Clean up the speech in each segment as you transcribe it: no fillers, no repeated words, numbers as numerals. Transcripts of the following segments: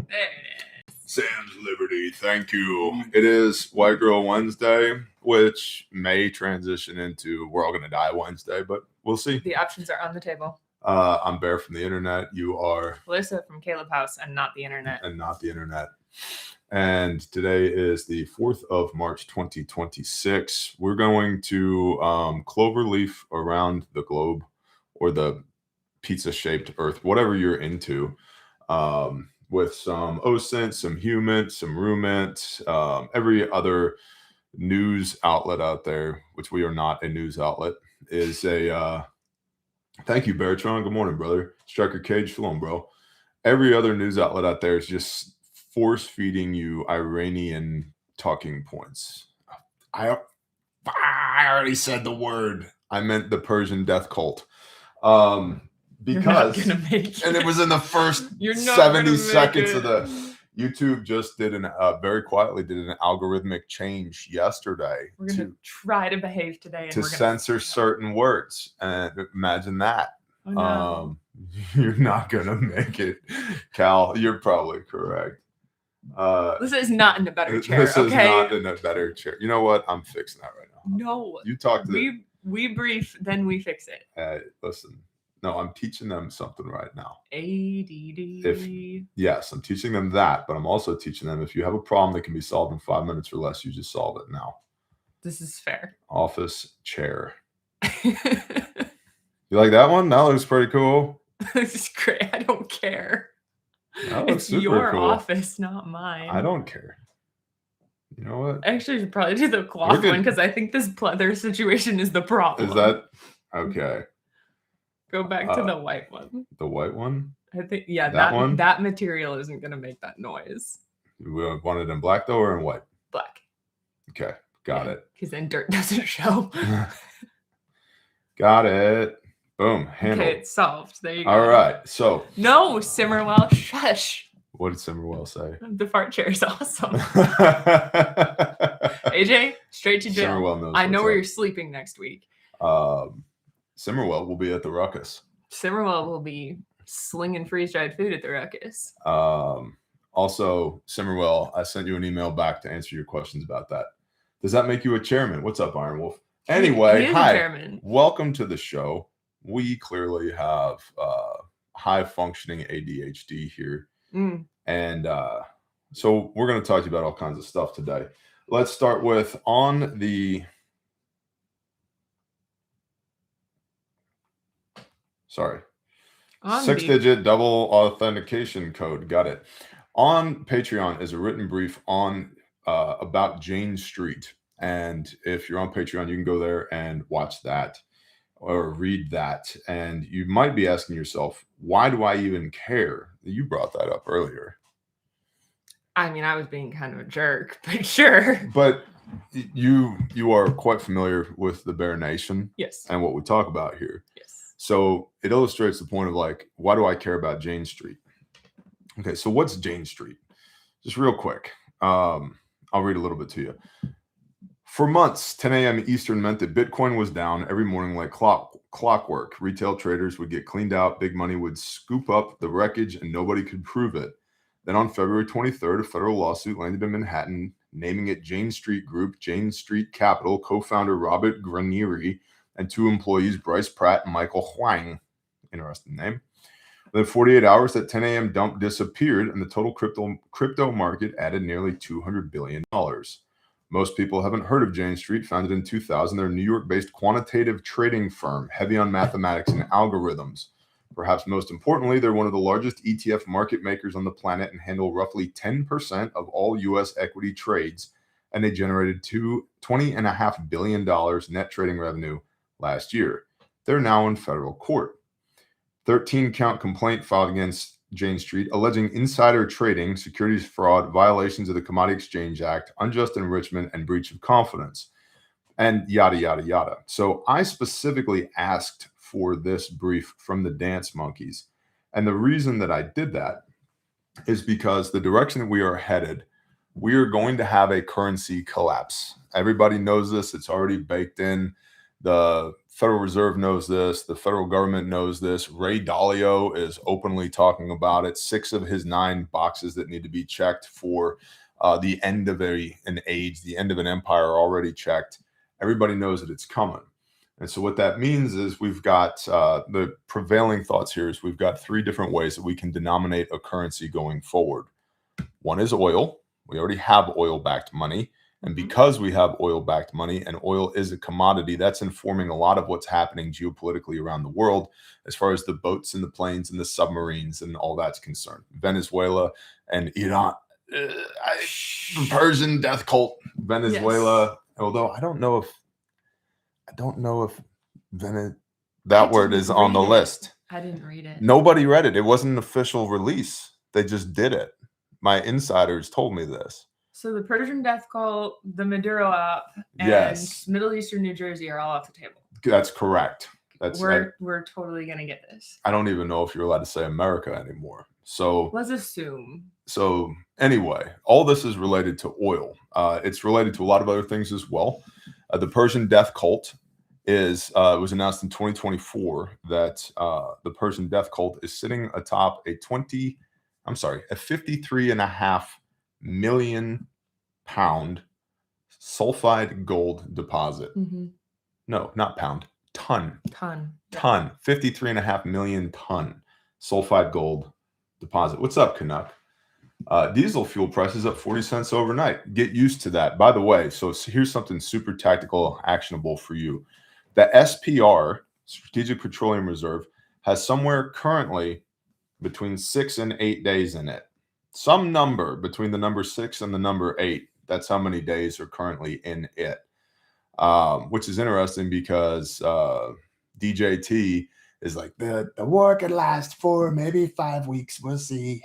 There it is. Sam's Liberty, thank you. It is White Girl Wednesday, which may transition into We're All Gonna Die Wednesday, but we'll see. The options are on the table. I'm Bear from the internet. You are Melissa from KALEB House and not the internet. And today is the 4th of March, 2026. We're going to cloverleaf around the globe, or the pizza-shaped earth, whatever you're into, with some OSINT, some Humint, some Rumint, every other news outlet out there, which we are not a news outlet, is a... Thank you, Bertrand. Good morning, brother. Striker Cage, shalom, bro. Every other news outlet out there is just force-feeding you Iranian talking points. I already said the word. I meant the Persian death cult. Because and it was in the first 70 seconds of the YouTube just did very quietly did an algorithmic change yesterday. We're gonna try to behave today and to censor certain words. And imagine that. Oh, no. You're not gonna make it, Cal. You're probably correct. This is not in a better chair. This is not in a better chair. You know what? I'm fixing that right now. No. You talk to we brief, then we fix it. Listen. No, I'm teaching them something right now. ADD. Yes, I'm teaching them that, but I'm also teaching them if you have a problem that can be solved in 5 minutes or less, you just solve it now. This is fair. Office chair. You like that one? That looks pretty cool. This is great. I don't care. It's your cool. Office, not mine. I don't care. You know what? Actually, I should probably do the cloth one because I think this pleather situation is the problem. Is that okay? Go back to the white one. The white one? I think, yeah, that that material isn't going to make that noise. We want it in black, though, or in white? Black. Okay, got it. Because then dirt doesn't show. Got it. Boom, handled. Okay, it's solved. There you go. All right, so. No, Simmerwell, shush. What did Simmerwell say? The fart chair is awesome. AJ, straight to jail. Simmerwell knows I know where you're sleeping next week. Simmerwell will be at the Ruckus. Simmerwell will be slinging freeze-dried food at the Ruckus. Also, Simmerwell, I sent you an email back to answer your questions about that. Does that make you a chairman? What's up, Iron Wolf? Anyway, hi. Welcome to the show. We clearly have high-functioning ADHD here. And so we're going to talk to you about all kinds of stuff today. Let's start with on the... Sorry. 6-digit double authentication code. Got it. On Patreon is a written brief on about Jane Street. And if you're on Patreon, you can go there and watch that or read that. And you might be asking yourself, why do I even care? You brought that up earlier. I mean, I was being kind of a jerk, but sure. But you are quite familiar with the Bear Nation. Yes. And what we talk about here. Yes. So it illustrates the point of like, why do I care about Jane Street? Okay, so what's Jane Street? Just real quick. I'll read a little bit to you. For months, 10 a.m. Eastern meant that Bitcoin was down every morning like clockwork. Retail traders would get cleaned out, big money would scoop up the wreckage, and nobody could prove it. Then on February 23rd, a federal lawsuit landed in Manhattan, naming it Jane Street Group, Jane Street Capital, co-founder Robert Granieri, and 2 employees, Bryce Pratt and Michael Huang. Interesting name. Within 48 hours, that 10 a.m. dump disappeared, and the total crypto market added nearly $200 billion. Most people haven't heard of Jane Street. Founded in 2000, they're a New York-based quantitative trading firm, heavy on mathematics and algorithms. Perhaps most importantly, they're one of the largest ETF market makers on the planet and handle roughly 10% of all U.S. equity trades, and they generated $20.5 billion net trading revenue last year. They're now in federal court. 13-count complaint filed against Jane Street alleging insider trading, securities fraud, violations of the Commodity Exchange Act, unjust enrichment, and breach of confidence, and yada, yada, yada. So I specifically asked for this brief from the Dance Monkeys. And the reason that I did that is because the direction that we are headed, we are going to have a currency collapse. Everybody knows this. It's already baked in. The Federal Reserve knows this. The federal government knows this. Ray Dalio is openly talking about it. 6 of his 9 boxes that need to be checked for the end of an age, the end of an empire are already checked. Everybody knows that it's coming. And so what that means is we've got the prevailing thoughts here is we've got 3 different ways that we can denominate a currency going forward. One is oil. We already have oil-backed money. And because we have oil-backed money and oil is a commodity, that's informing a lot of what's happening geopolitically around the world as far as the boats and the planes and the submarines and all that's concerned. Venezuela and Iran, the Persian death cult, Venezuela. Yes. Although I don't know if that word is on the list. I didn't read it. Nobody read it. It wasn't an official release. They just did it. My insiders told me this. So the Persian death cult, the Maduro app, and Middle Eastern New Jersey are all off the table. That's correct. We're totally gonna get this. I don't even know if you're allowed to say America anymore. So let's assume. So anyway, all this is related to oil. It's related to a lot of other things as well. The Persian death cult is it was announced in 2024 that the Persian death cult is sitting atop a 53.5 million pound sulfide gold deposit. No, not pound, ton. 53.5 million ton sulfide gold deposit. What's up, Canuck? Diesel fuel prices up 40 cents overnight. Get used to that. By the way, so here's something super tactical, actionable for you. The SPR, Strategic Petroleum Reserve, has somewhere currently between 6 and 8 days in it. Some number between the number 6 and the number 8. That's how many days are currently in it. Which is interesting because DJT is like, the war could last 4, maybe 5 weeks. We'll see.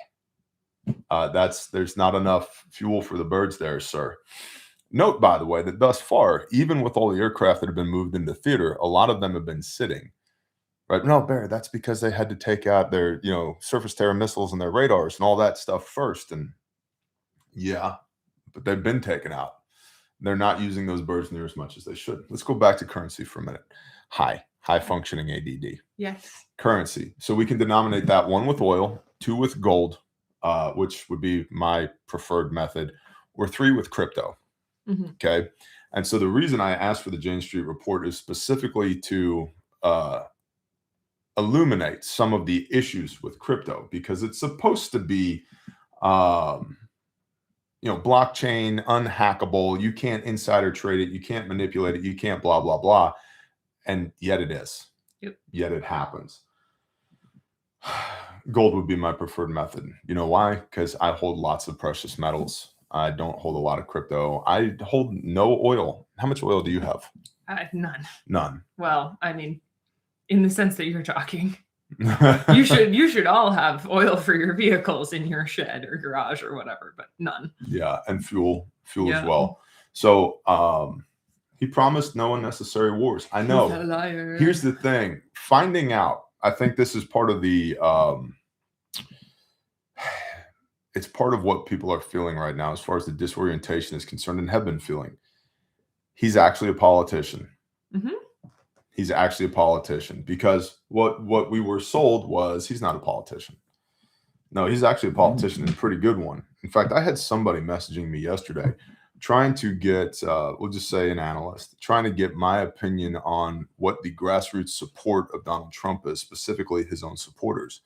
There's not enough fuel for the birds there, sir. Note, by the way, that thus far, even with all the aircraft that have been moved into theater, a lot of them have been sitting. Right? No, Bear, that's because they had to take out their, surface to air missiles and their radars and all that stuff first. And yeah, but they've been taken out. They're not using those birds near as much as they should. Let's go back to currency for a minute. High functioning ADD. Yes. Currency. So we can denominate that 1 with oil, 2 with gold, which would be my preferred method, or 3 with crypto. Okay. And so the reason I asked for the Jane Street report is specifically to illuminate some of the issues with crypto, because it's supposed to be, blockchain, unhackable. You can't insider trade it. You can't manipulate it. You can't blah, blah, blah. And yet it is. Yep. Yet it happens. Gold would be my preferred method. You know why? Because I hold lots of precious metals. I don't hold a lot of crypto. I hold no oil. How much oil do you have? None. None. Well, I mean, in the sense that you're talking, you should all have oil for your vehicles in your shed or garage or whatever, but none. Yeah, and fuel as well. So he promised no unnecessary wars. I know. He's a liar. Here's the thing. Finding out, I think this is part of the it's part of what people are feeling right now as far as the disorientation is concerned and have been feeling. He's actually a politician. He's actually a politician, because what we were sold was he's not a politician. No, he's actually a politician and a pretty good one. In fact, I had somebody messaging me yesterday trying to get, we'll just say an analyst, trying to get my opinion on what the grassroots support of Donald Trump is, specifically his own supporters.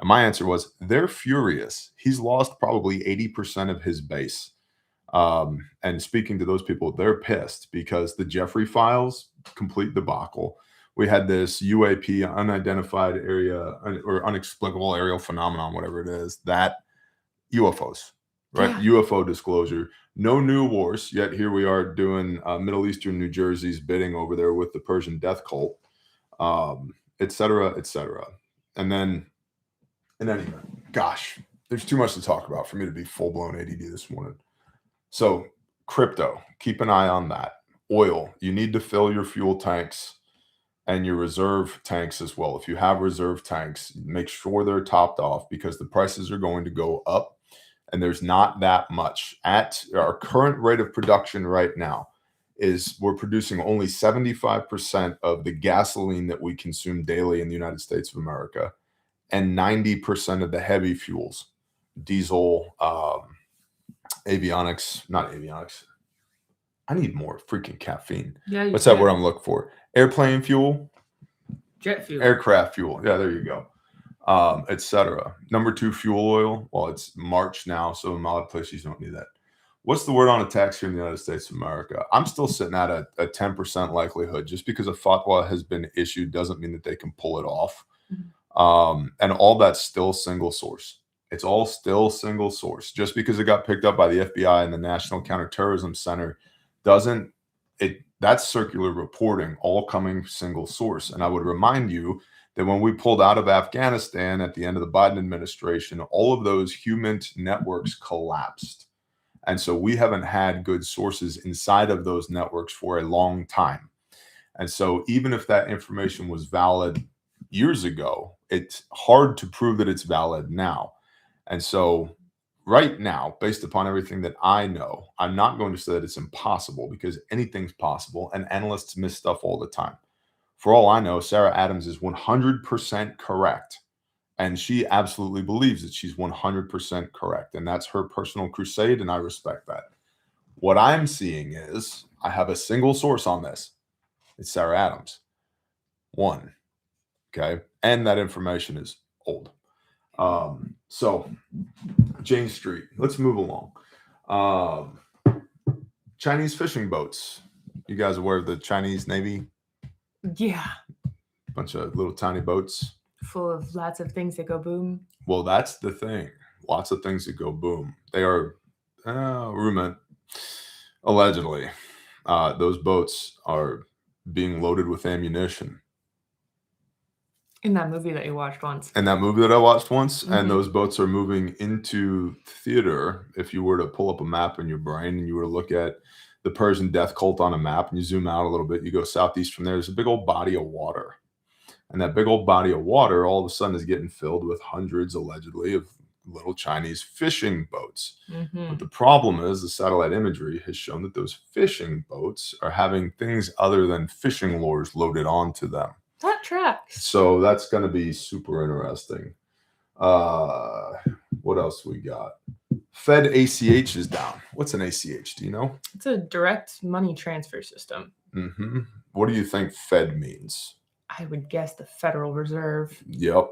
And my answer was, they're furious. He's lost probably 80% of his base. And speaking to those people, they're pissed because the Jeffrey files, complete debacle. We had this UAP, unidentified area or unexplicable aerial phenomenon, whatever it is, that UFOs, right? Yeah. UFO disclosure, no new wars, yet here we are doing Middle Eastern New Jersey's bidding over there with the Persian death cult, et cetera, et cetera. And then, anyway, gosh, there's too much to talk about for me to be full-blown ADD this morning. So crypto, keep an eye on that. Oil, you need to fill your fuel tanks and your reserve tanks as well. If you have reserve tanks, make sure they're topped off, because the prices are going to go up and there's not that much. At our current rate of production right now, is we're producing only 75% of the gasoline that we consume daily in the United States of America, and 90% of the heavy fuels, diesel, avionics, not avionics. I need more freaking caffeine. Yeah. What's that word I'm looking for? Airplane fuel? Jet fuel. Aircraft fuel. Yeah, there you go. Etc. Number 2, fuel oil. Well, it's March now, so in a lot of places you don't need that. What's the word on a tax here in the United States of America? I'm still sitting at a 10% likelihood. Just because a fatwa has been issued doesn't mean that they can pull it off. And all that's still single source. It's all still single source. Just because it got picked up by the FBI and the National Counterterrorism Center doesn't it. That's circular reporting, all coming single source. And I would remind you that when we pulled out of Afghanistan at the end of the Biden administration, all of those human networks collapsed. And so we haven't had good sources inside of those networks for a long time. And so even if that information was valid years ago, it's hard to prove that it's valid now. And so right now, based upon everything that I know, I'm not going to say that it's impossible, because anything's possible and analysts miss stuff all the time. For all I know, Sarah Adams is 100% correct. And she absolutely believes that she's 100% correct. And that's her personal crusade, and I respect that. What I'm seeing is I have a single source on this. It's Sarah Adams. One. Okay. And that information is old. So Jane Street, let's move along. Chinese fishing boats. You guys aware of the Chinese Navy? Yeah. Bunch of little tiny boats. Full of lots of things that go boom. Well, that's the thing. Lots of things that go boom. They are, allegedly, those boats are being loaded with ammunition. In that movie that you watched once. And those boats are moving into theater. If you were to pull up a map in your brain and you were to look at the Persian death cult on a map and you zoom out a little bit, you go southeast from there, there's a big old body of water. And that big old body of water all of a sudden is getting filled with hundreds, allegedly, of little Chinese fishing boats. But the problem is the satellite imagery has shown that those fishing boats are having things other than fishing lures loaded onto them. That tracks. So that's going to be super interesting. What else we got? Fed ACH is down. What's an ACH? Do you know? It's a direct money transfer system. What do you think Fed means? I would guess the Federal Reserve. Yep.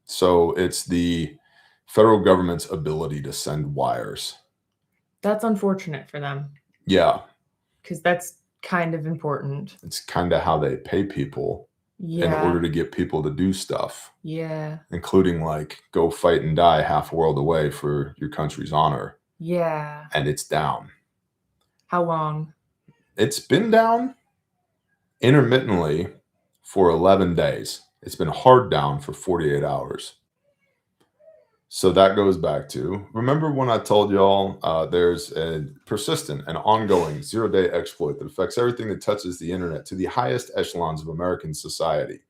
So it's the federal government's ability to send wires. That's unfortunate for them. Yeah. Because that's kind of important. It's kind of how they pay people in order to get people to do stuff. Yeah. Including like go fight and die half a world away for your country's honor. Yeah. And it's down. How long? It's been down intermittently for 11 days. It's been hard down for 48 hours. So that goes back to, remember when I told y'all there's a persistent and ongoing zero-day exploit that affects everything that touches the internet to the highest echelons of American society.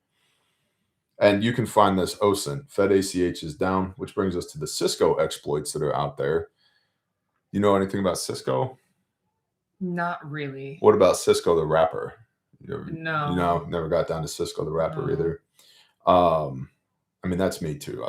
And you can find this OSINT, Fed ACH is down, which brings us to the Cisco exploits that are out there. You know anything about Cisco? Not really. What about Cisco the rapper? No. Never got down to Cisco the rapper either. I mean, that's me too.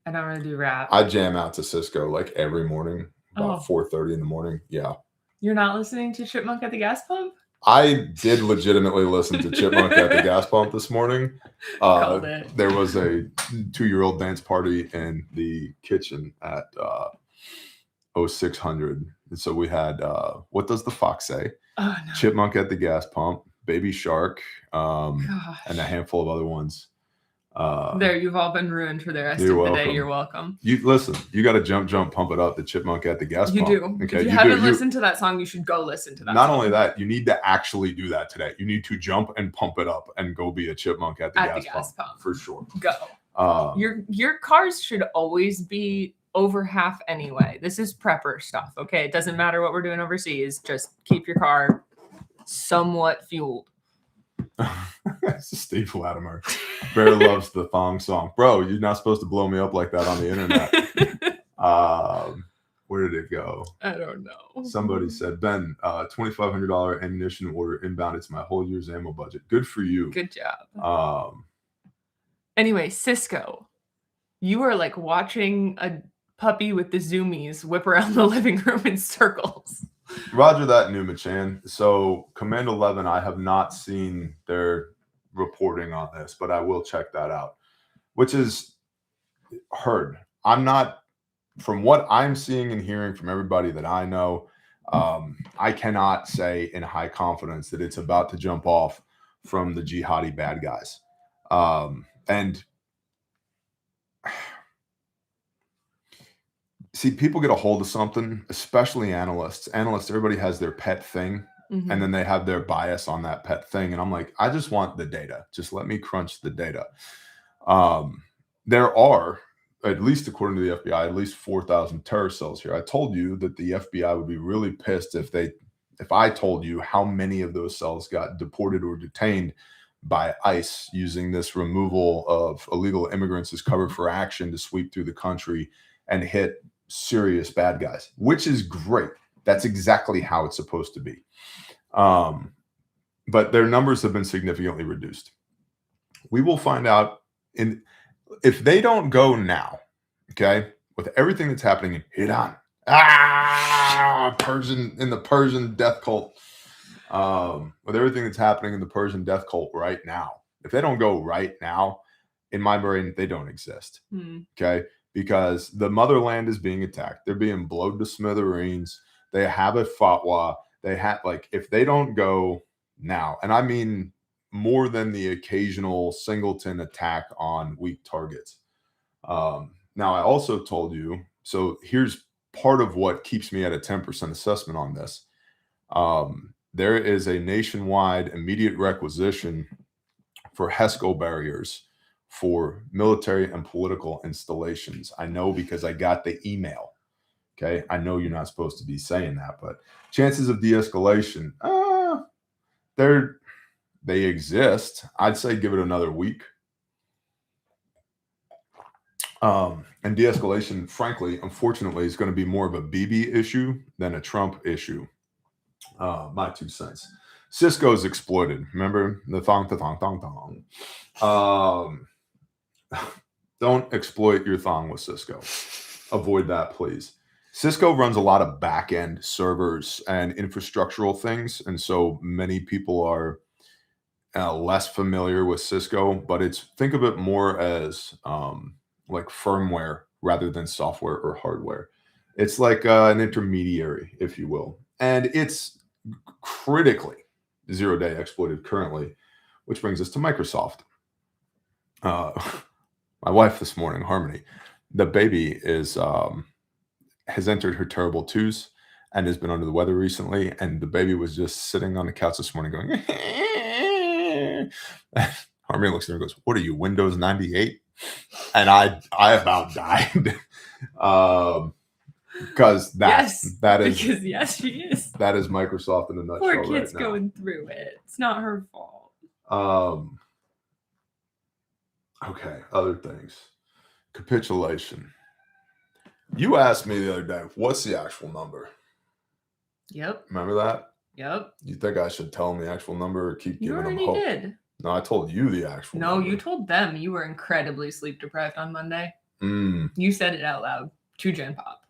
I don't really do rap. I jam out to Cisco like every morning, about 4:30 in the morning. Yeah. You're not listening to Chipmunk at the Gas Pump? I did legitimately listen to Chipmunk at the gas pump this morning. Called it. There was a 2-year-old dance party in the kitchen at 0600. And so we had, What Does the Fox Say? Oh, no. Chipmunk at the Gas Pump, Baby Shark, and a handful of other ones. There, you've all been ruined for the rest of the day. You're welcome. You listen, you got to jump, pump it up. The Chipmunk at the Gas Pump. You do. Okay, if you haven't listened to that song, you should go listen to that. Not only that, you need to actually do that today. You need to jump and pump it up and go be a chipmunk at the gas pump for sure. Go. Your cars should always be over half anyway. This is prepper stuff. Okay, it doesn't matter what we're doing overseas. Just keep your car somewhat fueled. It's Steve Latimer. Bear loves the thong song. Bro, you're not supposed to blow me up like that on the internet. Where did it go. I don't know. Somebody said, Ben, $2,500 ammunition order inbound. It's my whole year's ammo budget. Good for you. Good job. Anyway, Cisco, you are like watching a puppy with the zoomies whip around the living room in circles. Roger that, Numa-chan. So Command 11, I have not seen their reporting on this, but I will check that out, which is heard. I'm not, from what I'm seeing and hearing from everybody that I know, I cannot say in high confidence that it's about to jump off from the jihadi bad guys. And see, people get a hold of something, especially analysts. Analysts, everybody has their pet thing, and then they have their bias on that pet thing. And I'm like, I just want the data. Just let me crunch the data. There are, at least according to the FBI, at least 4,000 terror cells here. I told you that the FBI would be really pissed if I told you how many of those cells got deported or detained by ICE using this removal of illegal immigrants as cover for action to sweep through the country and hit serious bad guys, which is great. That's exactly how it's supposed to be. But their numbers have been significantly reduced. We will find out if they don't go now, okay, with everything that's happening in Iran, in the Persian death cult, with everything that's happening in the Persian death cult right now, if they don't go right now, in my brain, they don't exist. Okay. Because the motherland is being attacked. They're being blown to smithereens. They have a fatwa. They have, like, if they don't go now, and I mean more than the occasional singleton attack on weak targets. Now, I also told you, so here's part of what keeps me at a 10% assessment on this. There is a nationwide immediate requisition for HESCO barriers for military and political installations. I know because I got the email. Okay. I know you're not supposed to be saying that, but chances of de-escalation, they exist. I'd say give it another week. And de-escalation, frankly, unfortunately, is going to be more of a Bibi issue than a Trump issue. My 2 cents. Cisco's exploited. Remember the thong. Don't exploit your thong with Cisco. Avoid that, please. Cisco runs a lot of back-end servers and infrastructural things, and so many people are less familiar with Cisco. But think of it more as like firmware rather than software or hardware. It's like an intermediary, if you will, and it's critically zero-day exploited currently, which brings us to Microsoft. My wife this morning, Harmony, the baby has entered her terrible twos and has been under the weather recently. And the baby was just sitting on the couch this morning going, Harmony looks at her and goes, "What are you, Windows 98? And I about died. Because yes, she is. That is Microsoft in a nutshell. Poor kid's right now. going through it. It's not her fault. Okay, other things. Capitulation. You asked me the other day, what's the actual number? Yep. Remember that? Yep. You think I should tell them the actual number or keep giving them hope? You already did. No, I told you the actual number. No, you told them you were incredibly sleep deprived on Monday. You said it out loud to Gen Pop.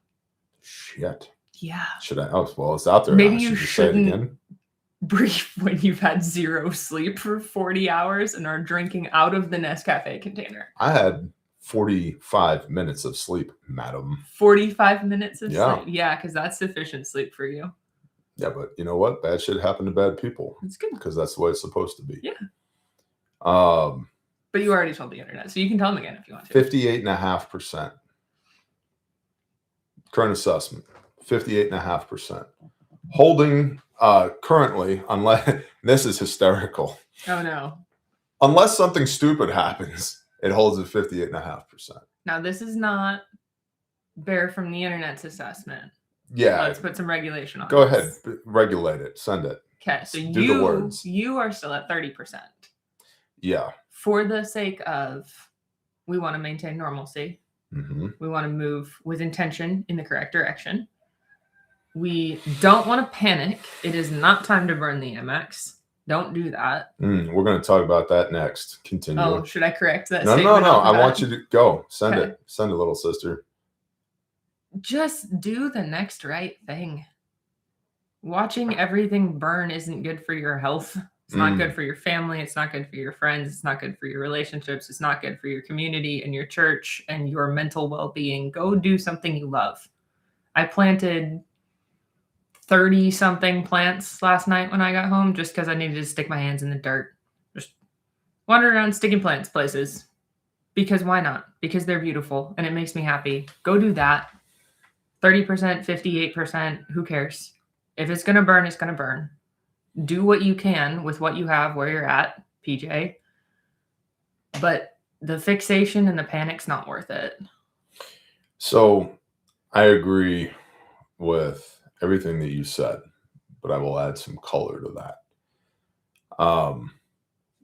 Shit. Yeah. Should I? Oh, well, it's out there. Maybe you shouldn't brief when you've had zero sleep for 40 hours and are drinking out of the Nescafe container. I had 45 minutes of sleep, madam. 45 minutes of sleep? Yeah, because that's sufficient sleep for you. Yeah, but you know what? Bad shit happened to bad people. That's good. Because that's the way it's supposed to be. Yeah. But you already told the internet, so you can tell them again if you want to. 58.5%. Current assessment, 58.5%. Holding currently, unless this is hysterical. Oh no. Unless something stupid happens, it holds at 58.5%. Now this is not Bear from the Internet's assessment. Yeah. Let's put some regulation on it. Go ahead. Regulate it. Send it. Okay. So do the words. You are still at 30%. Yeah. For the sake of, we want to maintain normalcy. Mm-hmm. We want to move with intention in the correct direction. We don't want to panic. It is not time to burn the MX. Don't do that. We're going to talk about that next. Continue. Oh, should I correct that? No. I want you to go. Send Okay. it. Send it, little sister. Just do the next right thing. Watching everything burn isn't good for your health. It's not good for your family. It's not good for your friends. It's not good for your relationships. It's not good for your community and your church and your mental well-being. Go do something you love. I planted 30-something plants last night when I got home just because I needed to stick my hands in the dirt. Just wander around sticking plants places. Because why not? Because they're beautiful and it makes me happy. Go do that. 30%, 58%, who cares? If it's going to burn, it's going to burn. Do what you can with what you have where you're at, PJ. But the fixation and the panic's not worth it. So I agree with everything that you said, but I will add some color to that.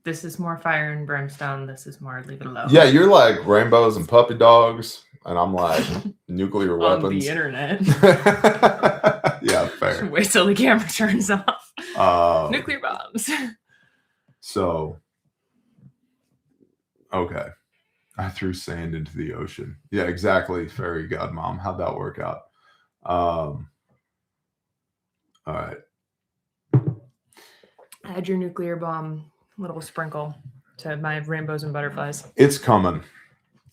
This is more fire and brimstone. This is more leave it alone. Yeah, you're like rainbows and puppy dogs, and I'm like nuclear weapons. On the internet. Yeah, fair. Wait till the camera turns off. Nuclear bombs. So, okay. I threw sand into the ocean. Yeah, exactly. Fairy godmom. How'd that work out? All right. Add your nuclear bomb little sprinkle to my rainbows and butterflies. It's coming.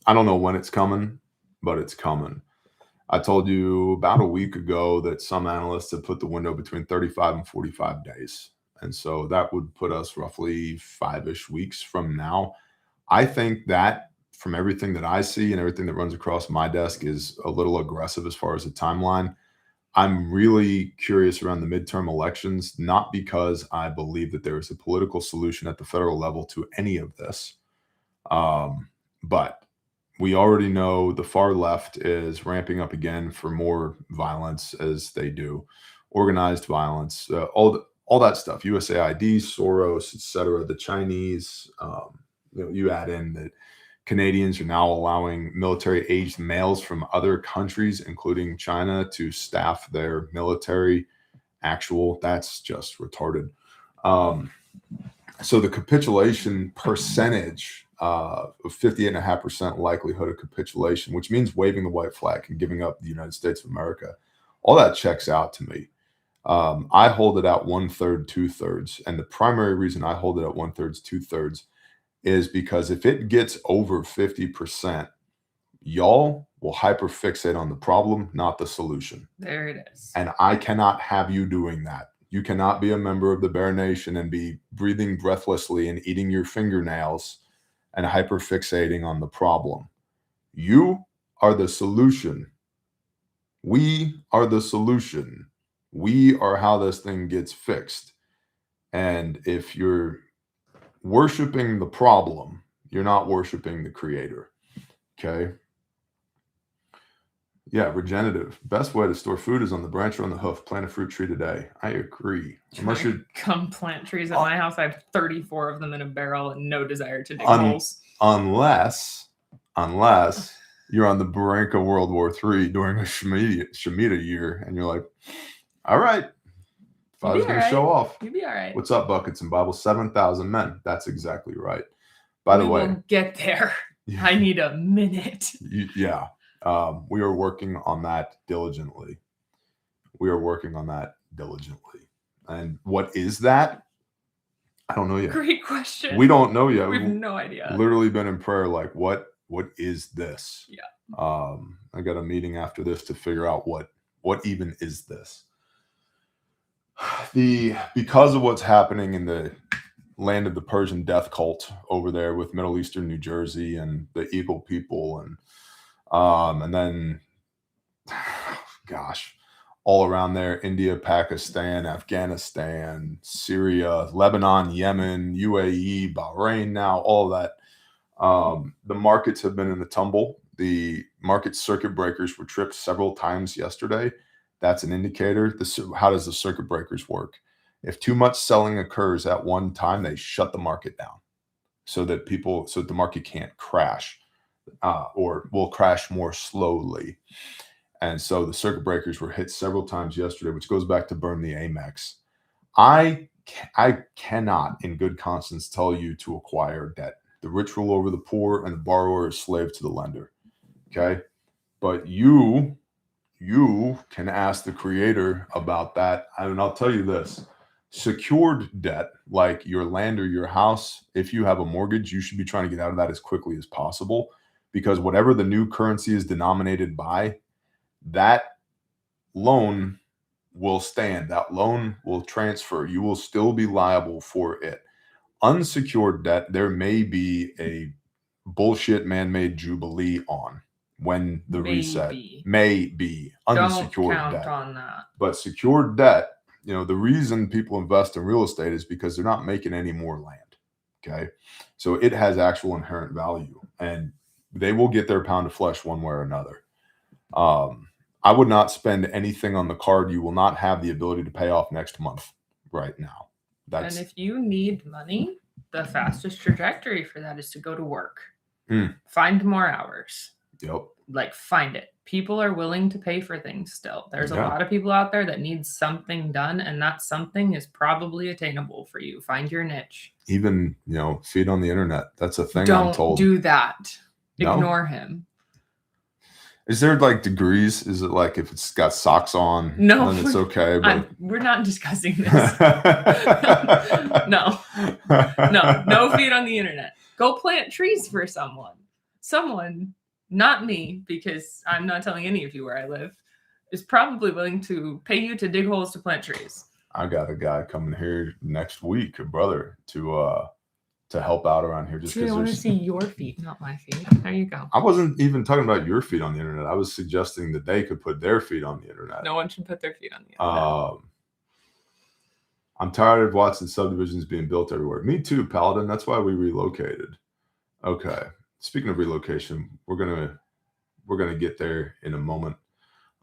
I don't know when it's coming, but it's coming. I told you about a week ago that some analysts have put the window between 35 and 45 days. And so that would put us roughly 5-ish weeks from now. I think that from everything that I see and everything that runs across my desk is a little aggressive as far as the timeline. I'm really curious around the midterm elections, not because I believe that there is a political solution at the federal level to any of this. But we already know the far left is ramping up again for more violence, as they do, organized violence, all that stuff, USAID, Soros, etc. The Chinese, you add in that Canadians are now allowing military-aged males from other countries, including China, to staff their military. That's just retarded. So the capitulation percentage of 58.5% likelihood of capitulation, which means waving the white flag and giving up the United States of America, all that checks out to me. I hold it at 1/3, 2/3. And the primary reason I hold it at 1/3, 2/3 is because if it gets over 50%, y'all will hyperfixate on the problem, not the solution. There it is. And I cannot have you doing that. You cannot be a member of the Bear Nation and be breathing breathlessly and eating your fingernails and hyperfixating on the problem. You are the solution. We are the solution. We are how this thing gets fixed. And if you're worshiping the problem, you're not worshiping the creator. Okay. Yeah, regenerative. Best way to store food is on the branch or on the hoof. Plant a fruit tree today. I agree. Unless you come plant trees at my house, I have 34 of them in a barrel and no desire to dig holes. Unless you're on the brink of World War III during a Shemitah year, and you're like, all right, if I was going to show off, you'd be all right. What's up, buckets and Bible? 7,000 men. That's exactly right. By the way, we'll get there. I need a minute. Yeah. We are working on that diligently. And what is that? I don't know yet. Great question. We don't know yet. We have no idea. Literally been in prayer like, what is this? Yeah. I got a meeting after this to figure out what even is this. Because of what's happening in the land of the Persian death cult over there with Middle Eastern New Jersey and the Eagle people and then gosh, all around there, India, Pakistan, Afghanistan, Syria, Lebanon, Yemen, UAE, Bahrain now, all of that. The markets have been in a tumble. The market circuit breakers were tripped several times yesterday. That's an indicator. How does the circuit breakers work? If too much selling occurs at one time, they shut the market down so that the market can't crash or will crash more slowly. And so the circuit breakers were hit several times yesterday, which goes back to burn the Amex. I cannot in good conscience tell you to acquire debt. The rich rule over the poor, and the borrower is slave to the lender. Okay. But you can ask the creator about that. And I'll tell you this, secured debt, like your land or your house, if you have a mortgage, you should be trying to get out of that as quickly as possible, because whatever the new currency is denominated by, that loan will stand. That loan will transfer. You will still be liable for it. Unsecured debt, there may be a bullshit man-made jubilee on when the reset may be unsecured Don't count debt. on that. But secured debt, the reason people invest in real estate is because they're not making any more land. Okay. So it has actual inherent value, and they will get their pound of flesh one way or another. I would not spend anything on the card you will not have the ability to pay off next month right now. And if you need money, the fastest trajectory for that is to go to work. Find more hours. Yep. Like, find it. People are willing to pay for things still. There's a lot of people out there that need something done, and that something is probably attainable for you. Find your niche. Even, feed on the internet. That's a thing. Don't I'm told. do that. No? Ignore him. Is there like degrees? Is it like if it's got socks on, no, then it's okay? But we're not discussing this. No feed on the internet. Go plant trees for someone, not me, because I'm not telling any of you where I live, is probably willing to pay you to dig holes to plant trees. I got a guy coming here next week, a brother, to help out around here. Just because I want to see your feet, not my feet. There you go. I wasn't even talking about your feet on the internet. I was suggesting that they could put their feet on the internet. No one should put their feet on the internet. I'm tired of watching subdivisions being built everywhere. Me too, Paladin. That's why we relocated. Okay. Speaking of relocation, we're gonna get there in a moment.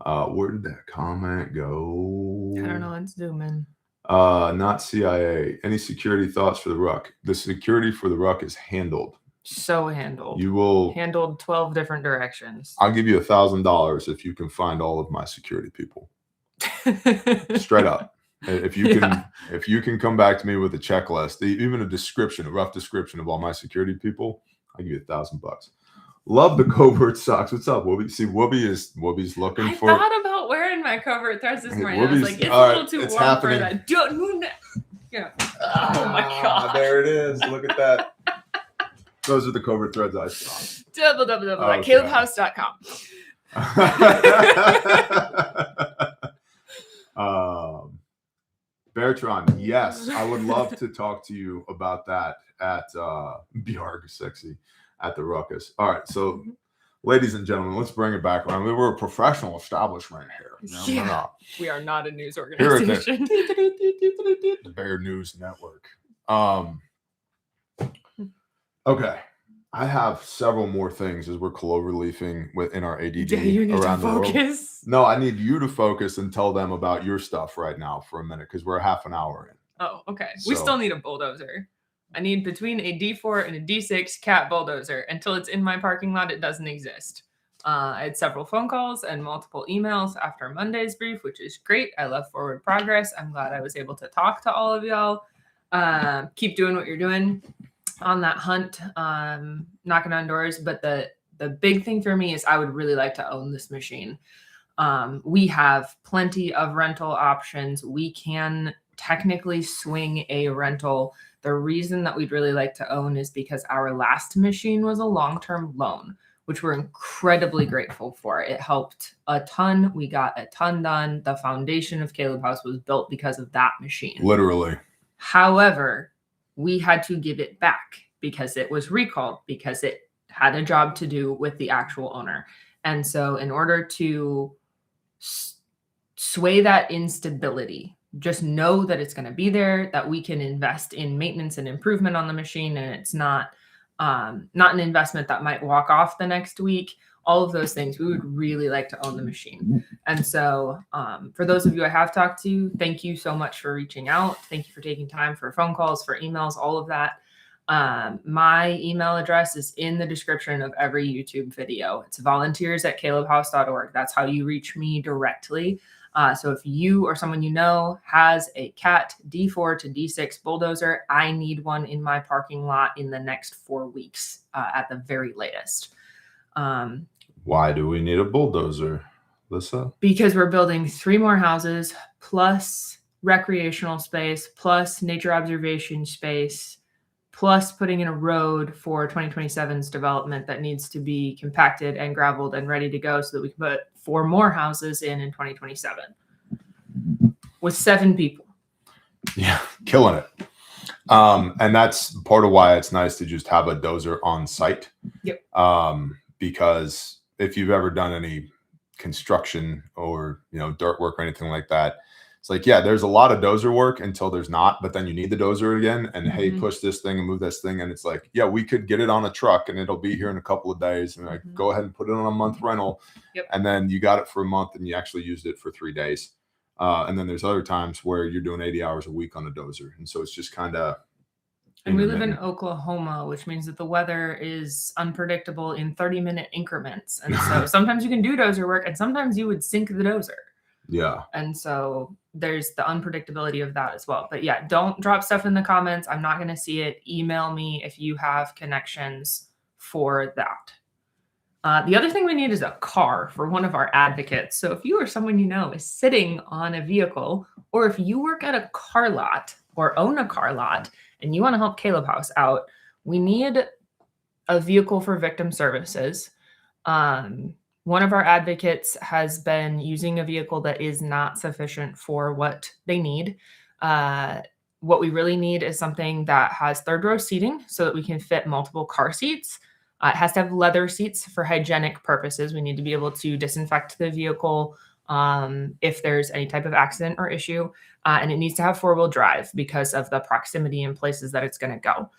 Where did that comment go? I don't know. Let's zoom in. Not CIA. Any security thoughts for the ruck? The security for the ruck is handled. So handled. You will handled 12 different directions. I'll give you $1,000 if you can find all of my security people. Straight up. If you can come back to me with a checklist, even a rough description of all my security people, I'll give you $1,000. Love the covert socks. What's up, Whoopi? See, Whoopi's looking for. I thought about wearing my covert threads this morning. I was like, it's a little too warm for that. Yeah. Oh my god. There it is. Look at that. Those are the covert threads I saw. www.kalebhouse.com. Bertrand, yes, I would love to talk to you about that at BR Sexy at the Ruckus. All right, so ladies and gentlemen, let's bring it back around. We're a professional establishment here. We are not a news organization. The Bear News Network. Okay. I have several more things as we're clover leafing within our ADD you need around to the focus. world. No, I need you to focus and tell them about your stuff right now for a minute, because we're half an hour in. Oh, okay. We still need a bulldozer. I need between a D4 and a D6 cat bulldozer. Until it's in my parking lot, it doesn't exist. I had several phone calls and multiple emails after Monday's brief, which is great. I love forward progress. I'm glad I was able to talk to all of y'all. Keep doing what you're doing on that hunt, knocking on doors. But the big thing for me is I would really like to own this machine. We have plenty of rental options. We can technically swing a rental. The reason that we'd really like to own is because our last machine was a long-term loan, which we're incredibly grateful for. It helped a ton. We got a ton done. The foundation of Caleb House was built because of that machine. Literally. However, we had to give it back because it was recalled, because it had a job to do with the actual owner. And so in order to sway that instability, just know that it's going to be there, that we can invest in maintenance and improvement on the machine, and it's not an investment that might walk off the next week. All of those things, we would really like to own the machine. And so for those of you I have talked to, thank you so much for reaching out. Thank you for taking time for phone calls, for emails, all of that. My email address is in the description of every YouTube video. It's volunteers@kalebhouse.org. That's how you reach me directly. So if you or someone you know has a CAT D4 to D6 bulldozer, I need one in my parking lot in the next 4 weeks at the very latest. Why do we need a bulldozer, Lisa? Because we're building 3 more houses plus recreational space plus nature observation space plus putting in a road for 2027's development that needs to be compacted and graveled and ready to go so that we can put 4 more houses in 2027 with 7 people. Yeah, killing it. And that's part of why it's nice to just have a dozer on site. Yep. Because if you've ever done any construction or, dirt work or anything like that, it's like, yeah, there's a lot of dozer work until there's not, but then you need the dozer again and hey, push this thing and move this thing. And it's like, yeah, we could get it on a truck and it'll be here in a couple of days and go ahead and put it on a month rental. Yep. And then you got it for a month and you actually used it for 3 days. And then there's other times where you're doing 80 hours a week on a dozer. And so it's just kind of. And we live in Oklahoma, which means that the weather is unpredictable in 30-minute increments. And so sometimes you can do dozer work and sometimes you would sink the dozer. Yeah. And so there's the unpredictability of that as well. But yeah, don't drop stuff in the comments. I'm not going to see it. Email me if you have connections for that. The other thing we need is a car for one of our advocates. So if you or someone you know is sitting on a vehicle, or if you work at a car lot or own a car lot and you want to help Caleb House out, we need a vehicle for victim services. One of our advocates has been using a vehicle that is not sufficient for what they need. What we really need is something that has 3rd row seating so that we can fit multiple car seats. It has to have leather seats for hygienic purposes. We need to be able to disinfect the vehicle if there's any type of accident or issue. And it needs to have 4-wheel drive because of the proximity and places that it's going to go.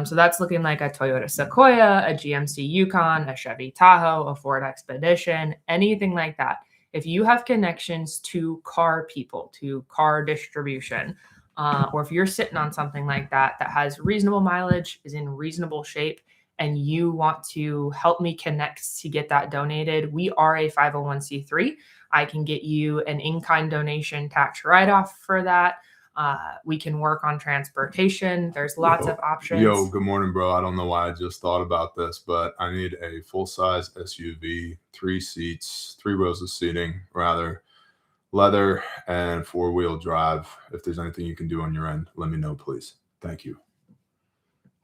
So that's looking like a Toyota Sequoia, a GMC Yukon, a Chevy Tahoe, a Ford Expedition, anything like that. If you have connections to car people, to car distribution, or if you're sitting on something like that that has reasonable mileage, is in reasonable shape, and you want to help me connect to get that donated, we are a 501c3. I can get you an in-kind donation tax write-off for that. We can work on transportation. There's lots of options. Yo, good morning, bro. I don't know why I just thought about this, but I need a full-size SUV, 3 seats, 3 rows of seating, rather, leather and 4-wheel drive. If there's anything you can do on your end, let me know, please. Thank you.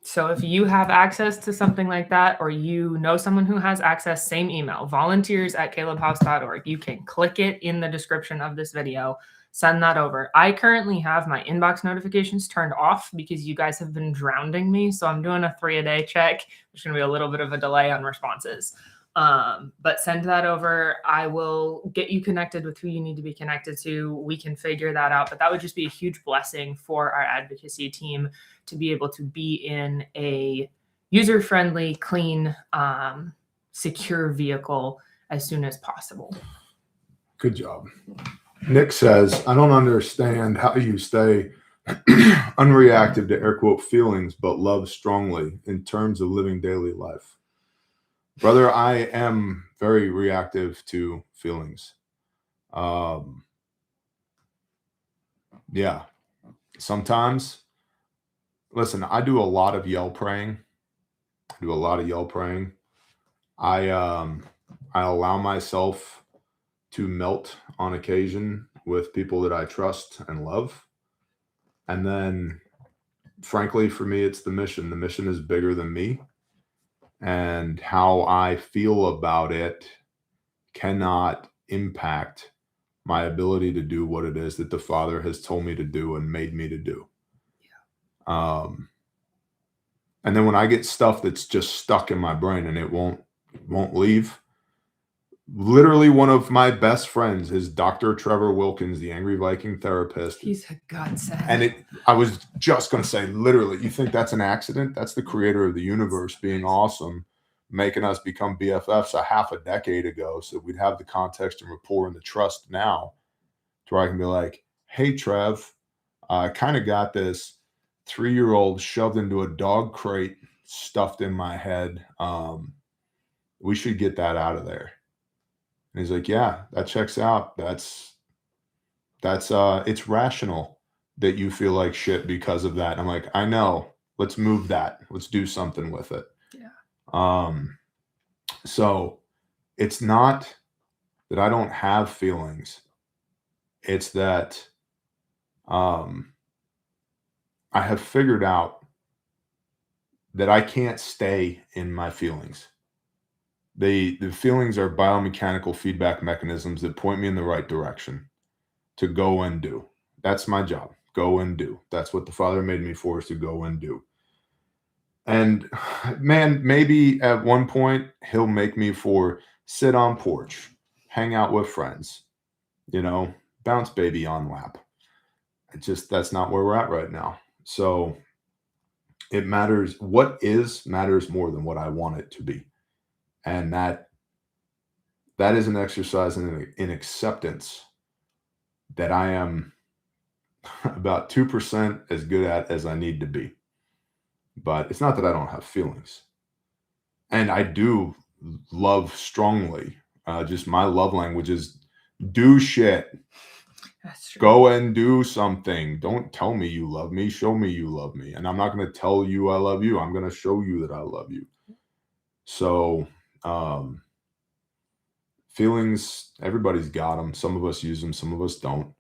So if you have access to something like that, or you know someone who has access, same email, volunteers@kalebhouse.org. You can click it in the description of this video, send that over. I currently have my inbox notifications turned off because you guys have been drowning me. So I'm doing a 3-a-day check. There's going to be a little bit of a delay on responses. But send that over. I will get you connected with who you need to be connected to. We can figure that out. But that would just be a huge blessing for our advocacy team to be able to be in a user-friendly, clean, secure vehicle as soon as possible. Good job. Nick says, I don't understand how you stay unreactive to air quote feelings, but love strongly in terms of living daily life. Brother, I am very reactive to feelings. Yeah. Sometimes, listen, I do a lot of yell praying. I allow myself to melt on occasion with people that I trust and love. And then, frankly, for me, it's the mission. The mission is bigger than me. And how I feel about it cannot impact my ability to do what it is that the Father has told me to do and made me to do. Yeah. And then when I get stuff that's just stuck in my brain and it won't leave, literally one of my best friends is Dr. Trevor Wilkins, the Angry Viking therapist. He's a godsend. And I was just going to say, literally, you think that's an accident? That's the creator of the universe being awesome, making us become BFFs a half a decade ago. So we'd have the context and rapport and the trust now to where I can be like, hey, Trev, I kind of got this. 3-year-old shoved into a dog crate, stuffed in my head. We should get that out of there. And he's like, yeah, that checks out. That's it's rational that you feel like shit because of that. I'm like, I know. Let's move that. Let's do something with it. Yeah. So it's not that I don't have feelings. It's that I have figured out that I can't stay in my feelings. The feelings are biomechanical feedback mechanisms that point me in the right direction to go and do. That's my job. Go and do. That's what the Father made me for, is to go and do. And man, maybe at one point he'll make me for sit on porch, hang out with friends, bounce baby on lap. That's not where we're at right now. So it matters. What is matters more than what I want it to be. And that is an exercise in acceptance that I am about 2% as good at as I need to be. But it's not that I don't have feelings. And I do love strongly. Just my love language is do shit. That's true. Go and do something. Don't tell me you love me. Show me you love me. And I'm not going to tell you I love you. I'm going to show you that I love you. So feelings, everybody's got them. Some of us use them. Some of us don't.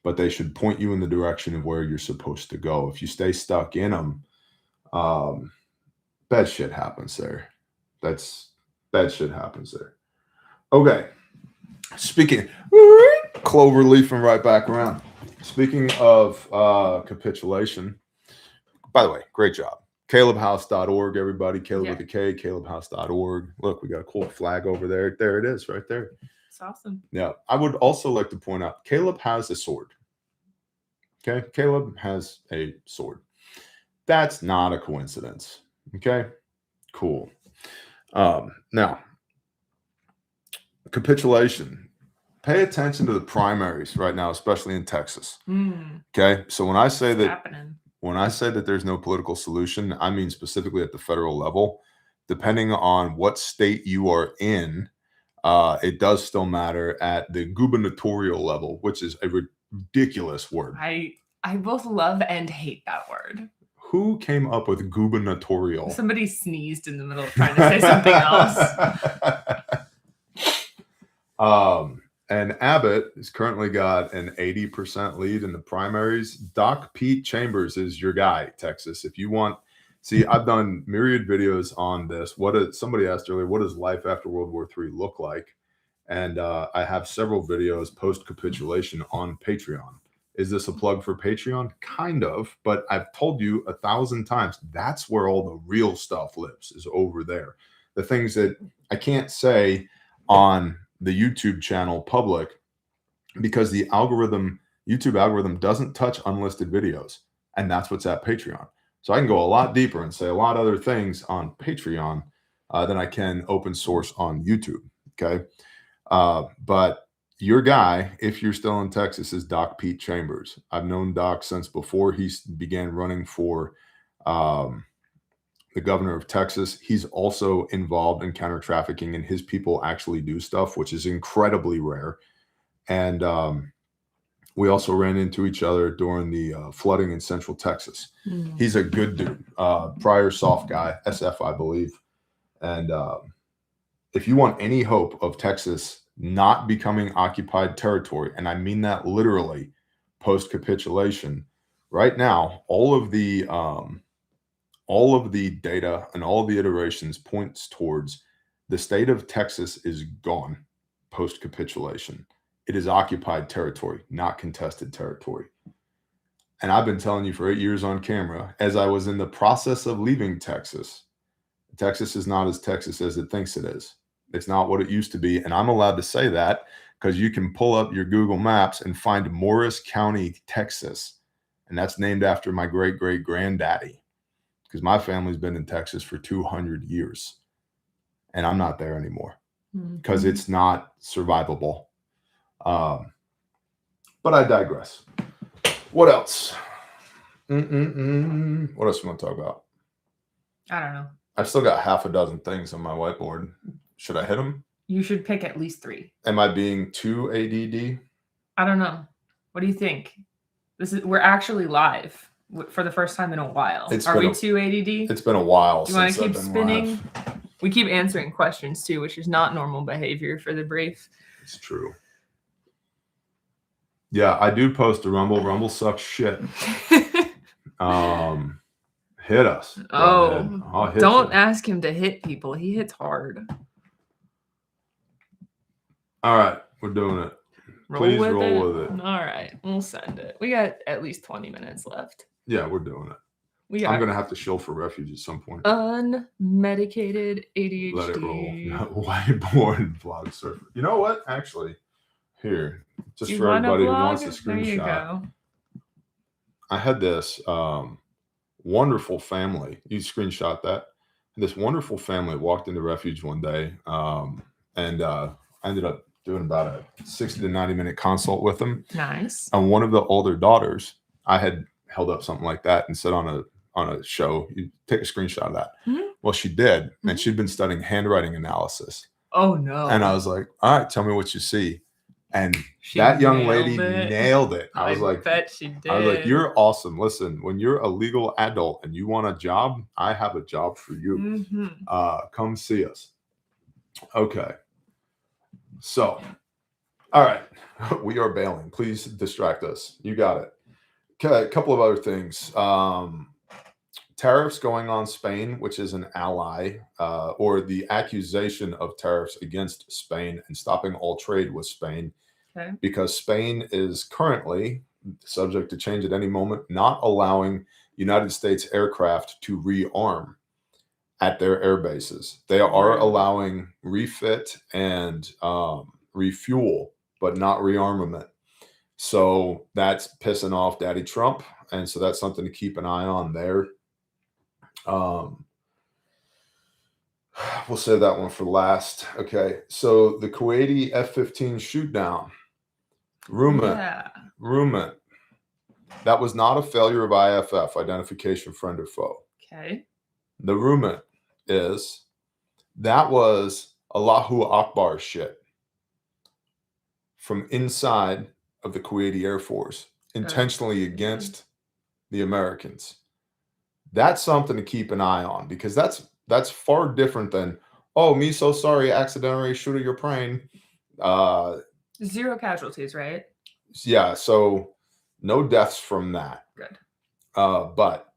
But they should point you in the direction of where you're supposed to go. If you stay stuck in them, bad shit happens there. Bad shit happens there. Okay. Speaking, clover leafing right back around. Speaking of capitulation, by the way, great job. KALEBhouse.org, everybody. Caleb with a K, KALEBhouse.org. Look, we got a cool flag over there. There it is, right there. It's awesome. Yeah. I would also like to point out, Caleb has a sword. Okay. Caleb has a sword. That's not a coincidence. Okay. Cool. Now, capitulation. Pay attention to the primaries right now, especially in Texas. Okay. So when I say that there's no political solution, I mean specifically at the federal level. Depending on what state you are in, it does still matter at the gubernatorial level, which is a ridiculous word. I both love and hate that word. Who came up with gubernatorial? Somebody sneezed in the middle of trying to say something else. And Abbott has currently got an 80% lead in the primaries. Doc Pete Chambers is your guy, Texas. If you want, see, I've done myriad videos on this. Somebody asked earlier, what does life after World War III look like? And I have several videos post-capitulation on Patreon. Is this a plug for Patreon? Kind of, but I've told you 1,000 times, that's where all the real stuff lives, is over there. The things that I can't say on the YouTube channel public because the YouTube algorithm doesn't touch unlisted videos. And that's what's at Patreon. So I can go a lot deeper and say a lot of other things on Patreon than I can open source on YouTube. Okay. But your guy, if you're still in Texas, is Doc Pete Chambers. I've known Doc since before he began running for the governor of Texas. He's also involved in counter trafficking, and his people actually do stuff, which is incredibly rare. And we also ran into each other during the flooding in Central Texas. He's a good dude, prior soft guy, SF, I believe. And if you want any hope of Texas not becoming occupied territory, and I mean that literally, post-capitulation, right now, all of the data and all of the iterations points towards the state of Texas is gone post-capitulation. It is occupied territory, not contested territory. And I've been telling you for 8 years on camera, as I was in the process of leaving Texas, Texas is not as Texas as it thinks it is. It's not what it used to be. And I'm allowed to say that because you can pull up your Google Maps and find Morris County, Texas. And that's named after my great-great-granddaddy, because my family's been in Texas for 200 years. And I'm not there anymore because it's not survivable. But I digress. What else? What else you want to talk about? I don't know. I've still got half a dozen things on my whiteboard. Should I hit them? You should pick at least 3. Am I being too ADD? I don't know. What do you think? We're actually live for the first time in a while. Are we too ADD? It's been a while. Do you want to keep spinning? Live. We keep answering questions too, which is not normal behavior for the brief. It's true. Yeah, I do post to Rumble. Rumble sucks shit. Hit us. Oh, don't ask him to hit people. He hits hard. All right, we're doing it. Please roll with it. All right, we'll send it. We got at least 20 minutes left. Yeah, we're doing it. I'm going to have to shill for Refuge at some point. Unmedicated ADHD. Let it roll. Whiteboard vlog surfer. You know what? Actually, here, just for everybody who wants a screenshot. There you go. I had this wonderful family. You screenshot that. This wonderful family walked into Refuge one day, and I ended up doing about a 60 to 90-minute consult with them. Nice. And one of the older daughters, I had held up something like that and said on a show, you take a screenshot of that. Mm-hmm. Well, she did, and she'd been studying handwriting analysis. Oh no! And I was like, all right, tell me what you see. And that young lady nailed it. I was like, bet she did. I was like, you're awesome. Listen, when you're a legal adult and you want a job, I have a job for you. Mm-hmm. Come see us. Okay. So, all right, we are bailing. Please distract us. You got it. Okay, a couple of other things. Tariffs going on Spain, which is an ally, or the accusation of tariffs against Spain and stopping all trade with Spain, because Spain is currently subject to change at any moment, not allowing United States aircraft to rearm at their air bases. They are allowing refit and refuel, but not rearmament. So that's pissing off Daddy Trump. And so that's something to keep an eye on there. We'll save that one for last. Okay. So the Kuwaiti F-15 shoot down. Rumor. That was not a failure of IFF, identification friend or foe. Okay. The rumor is that was Allahu Akbar shit from inside of the Kuwaiti Air Force, intentionally against the Americans. That's something to keep an eye on, because that's far different than, oh, me so sorry, accidentally shooting your plane. 0 casualties, right? Yeah, so no deaths from that. Good. But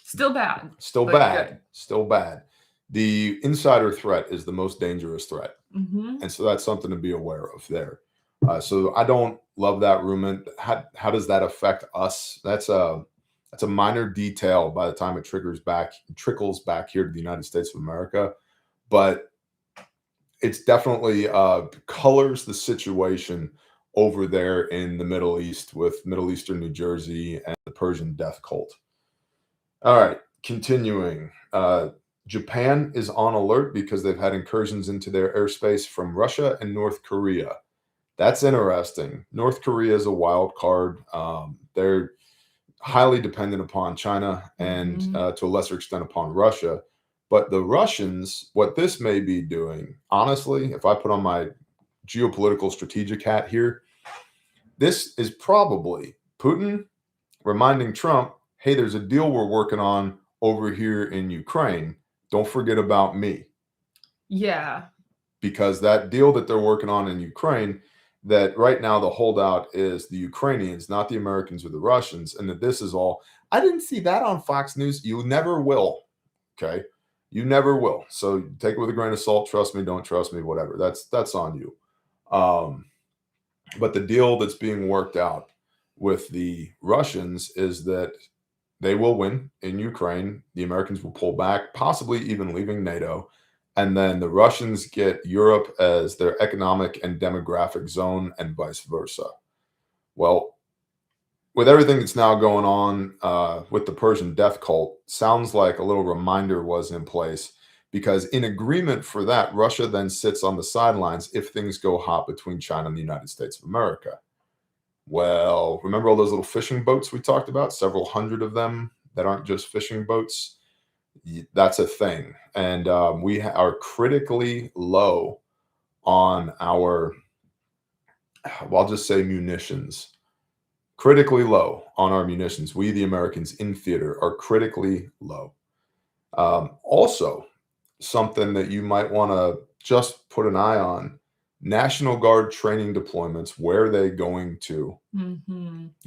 still bad. Still bad. Good. Still bad. The insider threat is the most dangerous threat. Mm-hmm. And so that's something to be aware of there. So I don't love that rumor. How does that affect us? That's a minor detail by the time it trickles back here to the United States of America. But it's definitely colors the situation over there in the Middle East with Middle Eastern New Jersey and the Persian death cult. All right, continuing. Japan is on alert because they've had incursions into their airspace from Russia and North Korea. That's interesting. North Korea is a wild card. They're highly dependent upon China and to a lesser extent upon Russia. But the Russians, what this may be doing, honestly, if I put on my geopolitical strategic hat here, this is probably Putin reminding Trump, hey, there's a deal we're working on over here in Ukraine. Don't forget about me. Yeah. Because that deal that they're working on in Ukraine, that right now the holdout is the Ukrainians, not the Americans or the Russians, and that this is all. I didn't see that on Fox News. You never will. Okay. You never will. So take it with a grain of salt. Trust me, don't trust me, whatever. That's on you. But the deal that's being worked out with the Russians is that they will win in Ukraine. The Americans will pull back, possibly even leaving NATO. And then the Russians get Europe as their economic and demographic zone and vice versa. Well, with everything that's now going on with the Persian death cult, sounds like a little reminder was in place, because in agreement for that, Russia then sits on the sidelines if things go hot between China and the United States of America. Well, remember all those little fishing boats we talked about? Several hundred of them that aren't just fishing boats. That's a thing. And we are critically low on our, well, I'll just say munitions. Critically low on our munitions. We, the Americans in theater, are critically low. Also, something that you might want to just put an eye on, National Guard training deployments. Where are they going to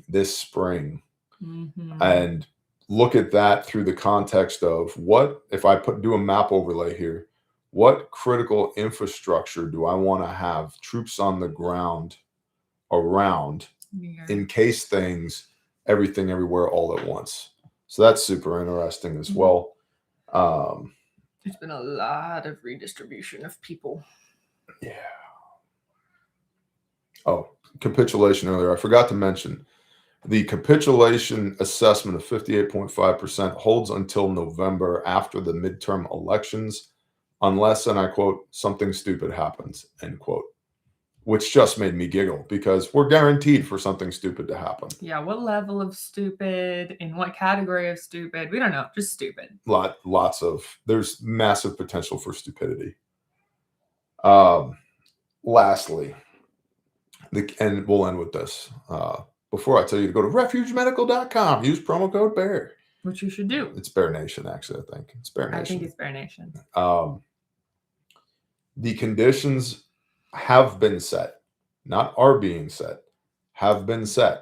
this spring? And look at that through the context of what, if I do a map overlay here, what critical infrastructure do I want to have troops on the ground around in case things, everything, everywhere, all at once. So that's super interesting as well. There's been a lot of redistribution of people. Yeah. Oh, capitulation earlier. I forgot to mention the capitulation assessment of 58.5% holds until November after the midterm elections, unless, and I quote, something stupid happens, end quote. Which just made me giggle because we're guaranteed for something stupid to happen. Yeah, what level of stupid? In what category of stupid? We don't know, just stupid. Lots of, there's massive potential for stupidity. Lastly, and we'll end with this. Before I tell you to go to refugemedical.com, use promo code BEAR. Which you should do. It's Bear Nation, actually, I think. It's Bear Nation. I think it's Bear Nation. The conditions have been set, not are being set, have been set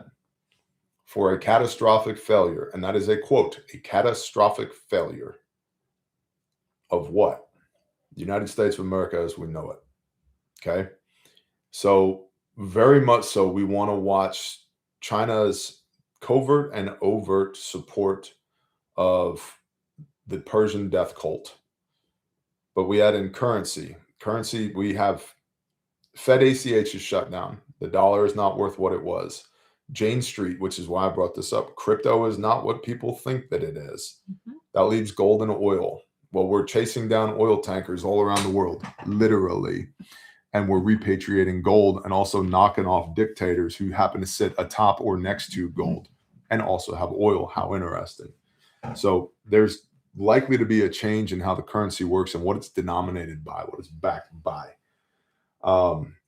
for a catastrophic failure. And that is a quote, a catastrophic failure of what? The United States of America as we know it. Okay. So very much so, we want to watch China's covert and overt support of the Persian death cult. But we add in currency. Currency, we have Fed ACH is shut down. The dollar is not worth what it was. Jane Street, which is why I brought this up. Crypto is not what people think that it is. That leaves gold and oil. Well, we're chasing down oil tankers all around the world, literally. And we're repatriating gold and also knocking off dictators who happen to sit atop or next to gold and also have oil. How interesting. So there's likely to be a change in how the currency works and what it's denominated by, what it's backed by.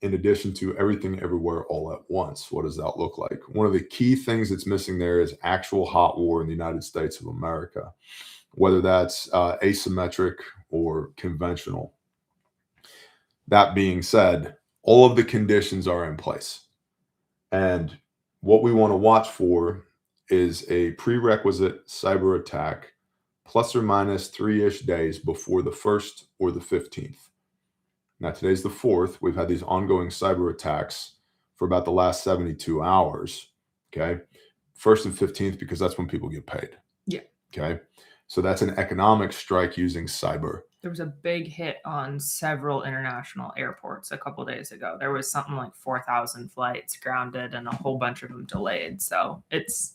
In addition to everything, everywhere, all at once. What does that look like? One of the key things that's missing there is actual hot war in the United States of America, whether that's asymmetric or conventional. That being said, all of the conditions are in place. And what we want to watch for is a prerequisite cyber attack plus or minus 3-ish days before the 1st or the 15th. Now, today's the 4th. We've had these ongoing cyber attacks for about the last 72 hours. Okay. 1st and 15th, because that's when people get paid. Yeah. Okay. So that's an economic strike using cyber. There was a big hit on several international airports a couple days ago. There was something like 4,000 flights grounded and a whole bunch of them delayed. So it's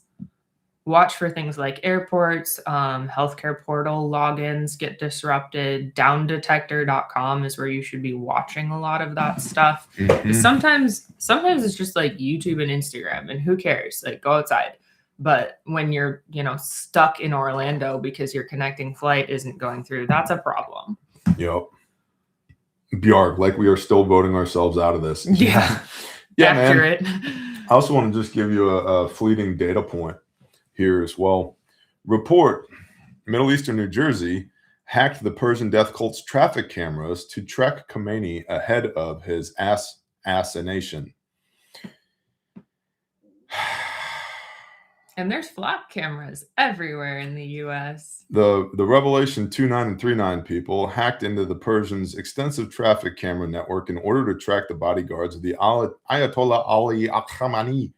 watch for things like airports, healthcare portal logins get disrupted. Downdetector.com is where you should be watching a lot of that stuff. Sometimes it's just like YouTube and Instagram, and who cares? Like, go outside. But when you're, stuck in Orlando because your connecting flight isn't going through, that's a problem. Yep. Bjarg, like we are still voting ourselves out of this. Yeah. Yeah, accurate. Man. I also want to just give you a fleeting data point here as well. Report, Middle Eastern New Jersey hacked the Persian death cult's traffic cameras to track Khomeini ahead of his assassination. And there's flap cameras everywhere in the U.S. The Revelation 29 and 39 people hacked into the Persians' extensive traffic camera network in order to track the bodyguards of the Ayatollah Ali Khamenei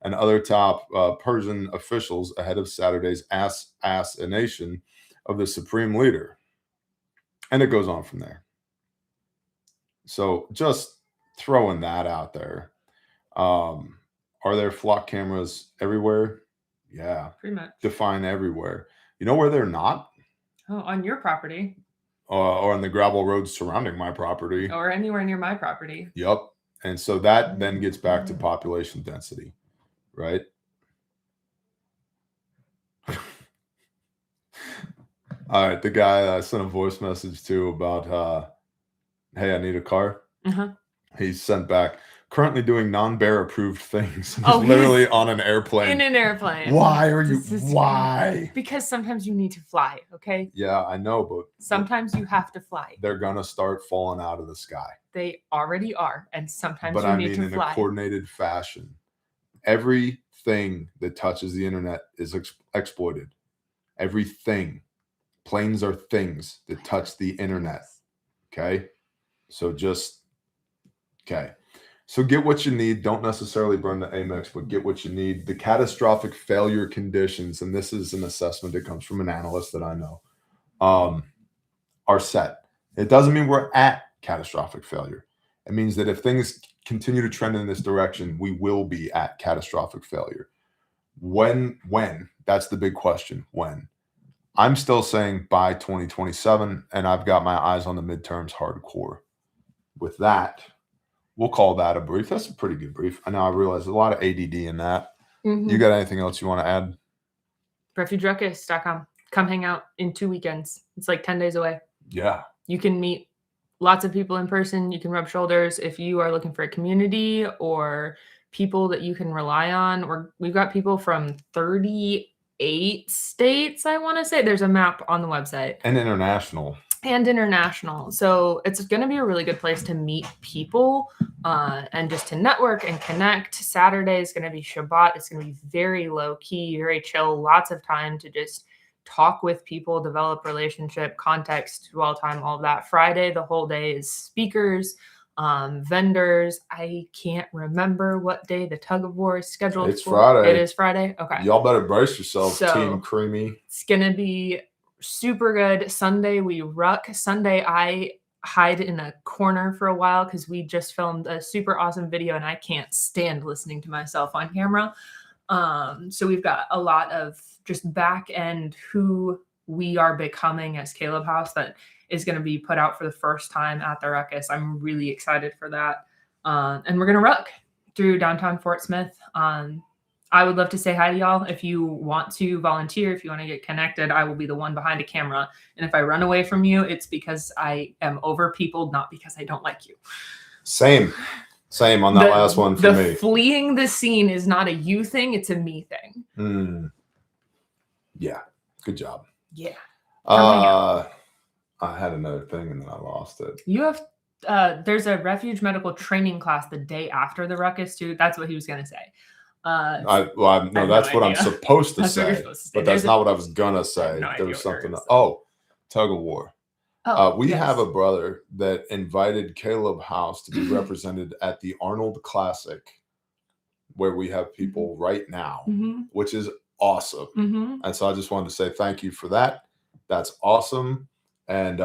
and other top Persian officials ahead of Saturday's assassination of the supreme leader. And it goes on from there. So just throwing that out there. Are there flock cameras everywhere? Yeah. Pretty much. Define everywhere. You know where they're not? Oh, on your property. Or on the gravel roads surrounding my property. Or anywhere near my property. Yep. And so that then gets back to population density. right? All right, the guy I sent a voice message to about, hey, I need a car. He sent back, currently doing non-bear approved things. He's literally on an airplane. In an airplane. Why are you? Why? Because sometimes you need to fly, okay? Yeah, I know, but sometimes you have to fly. They're gonna start falling out of the sky. They already are, and sometimes but you I need mean, to in fly. a coordinated fashion. Everything that touches the internet is exploited. Everything. Planes are things that touch the internet. Okay? So just, okay. So get what you need. Don't necessarily burn the Amex, but get what you need. The catastrophic failure conditions, and this is an assessment that comes from an analyst that I know, are set. It doesn't mean we're at catastrophic failure. It means that if things continue to trend in this direction, we will be at catastrophic failure. When? That's the big question. When? I'm still saying by 2027, and I've got my eyes on the midterms hardcore. With that, we'll call that a brief. That's a pretty good brief. I know I realize there's a lot of ADD in that. You got anything else you want to add? RefugeRuckus.com. Come hang out in 2 weekends. It's like 10 days away. Yeah. You can meet lots of people in person. You can rub shoulders. If you are looking for a community or people that you can rely on, we've got people from 38 states, I want to say. There's a map on the website. And international. So it's going to be a really good place to meet people and just to network and connect. Saturday is going to be Shabbat. It's going to be very low key, very chill, lots of time to just talk with people, develop relationship, context, dwell time, all of that. Friday, the whole day is speakers, vendors. I can't remember what day the tug of war is scheduled. It's Friday. It is Friday. Okay. Y'all better brace yourselves, So, Team Creamy. It's going to be super good. Sunday, we ruck. Sunday, I hide in a corner for a while because we just filmed a super awesome video and I can't stand listening to myself on camera. So we've got a lot of just back end who we are becoming as KALEB House that is going to be put out for the first time at the Ruckus. I'm really excited for that. And we're going to ruck through downtown Fort Smith. I would love to say hi to y'all. If you want to volunteer, if you want to get connected, I will be the one behind a camera. And if I run away from you, it's because I am over peopled, not because I don't like you. Same on that last one for me. Fleeing the scene is not a you thing, it's a me thing. Yeah. Good job. Yeah. I had another thing and then I lost it. You have there's a Refuge medical training class the day after the Ruckus too. That's what he was gonna say. That's what I'm supposed to say, but that's not what I was gonna say. There was something. Tug of war. We have a brother that invited KALEB House to be represented at the Arnold Classic, where we have people right now, which is awesome. And so I just wanted to say thank you for that. That's awesome, and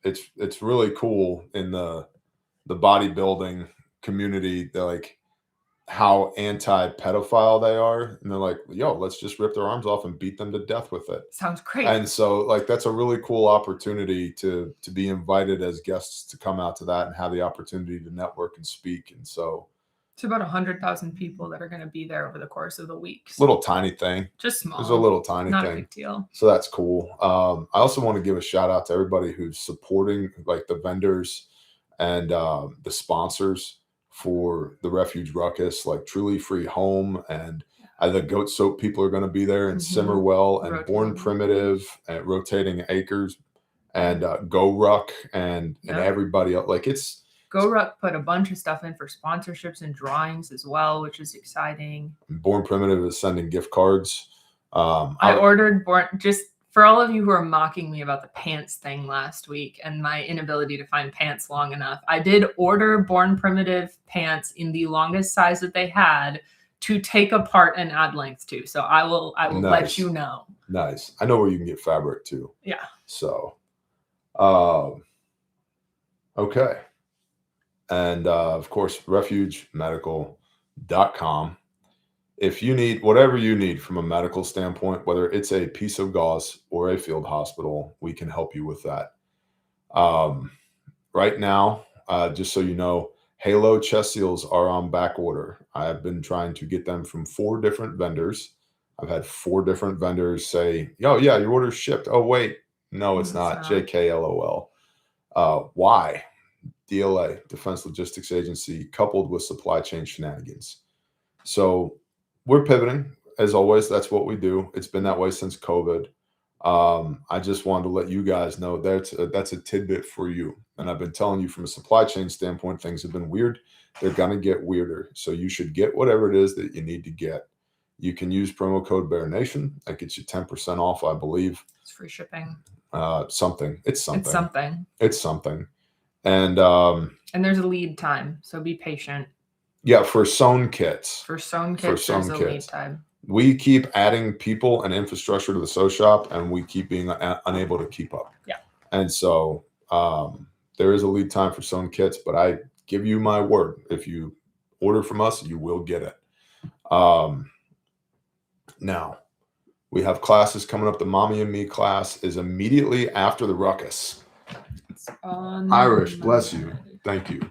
it's really cool in the bodybuilding community. They're like how anti-pedophile they are, and they're like, yo, let's just rip their arms off and beat them to death with it. Sounds great. And so like that's a really cool opportunity to be invited as guests to come out to that and have the opportunity to network and speak. And so it's about 100,000 people that are going to be there over the course of the week. So little tiny thing. Just small. It's a little tiny not thing. A big deal. So that's cool. I also want to give a shout out to everybody who's supporting, like the vendors and the sponsors for the Refuge Ruckus, like Truly Free Home, and the Goat Soap people are going to be there, and Simmerwell, and Born Primitive, and Rotating Acres, and Go Ruck, and everybody else. Like it's Go Ruck put a bunch of stuff in for sponsorships and drawings as well, which is exciting. Born Primitive is sending gift cards. I ordered just for all of you who are mocking me about the pants thing last week and my inability to find pants long enough, I did order Born Primitive pants in the longest size that they had to take apart and add length to. So I will let you know. Nice. I know where you can get fabric too. Yeah. So, okay. And of course, refugemedical.com. If you need whatever you need from a medical standpoint, whether it's a piece of gauze or a field hospital, we can help you with that. Right now, just so you know, Halo chest seals are on back order. I have been trying to get them from 4 different vendors. I've had 4 different vendors say, "Oh yeah, your order's shipped." Oh wait, no, it's not. JKLOL. Why? DLA, Defense Logistics Agency, coupled with supply chain shenanigans. So we're pivoting, as always. That's what we do. It's been that way since COVID. I just wanted to let you guys know that's a tidbit for you. And I've been telling you from a supply chain standpoint, things have been weird. They're going to get weirder. So you should get whatever it is that you need to get. You can use promo code BearNation. That gets you 10% off, I believe. It's free shipping. Something. It's something. It's something. It's something. And there's a lead time, so be patient. Yeah, for sewn kits. For sewn kits, there's a lead time. We keep adding people and infrastructure to the sew shop, and we keep being unable to keep up. Yeah. And so there is a lead time for sewn kits, but I give you my word. If you order from us, you will get it. Now, we have classes coming up. The Mommy and Me class is immediately after the ruckus. It's on Irish, bless you. Thank you.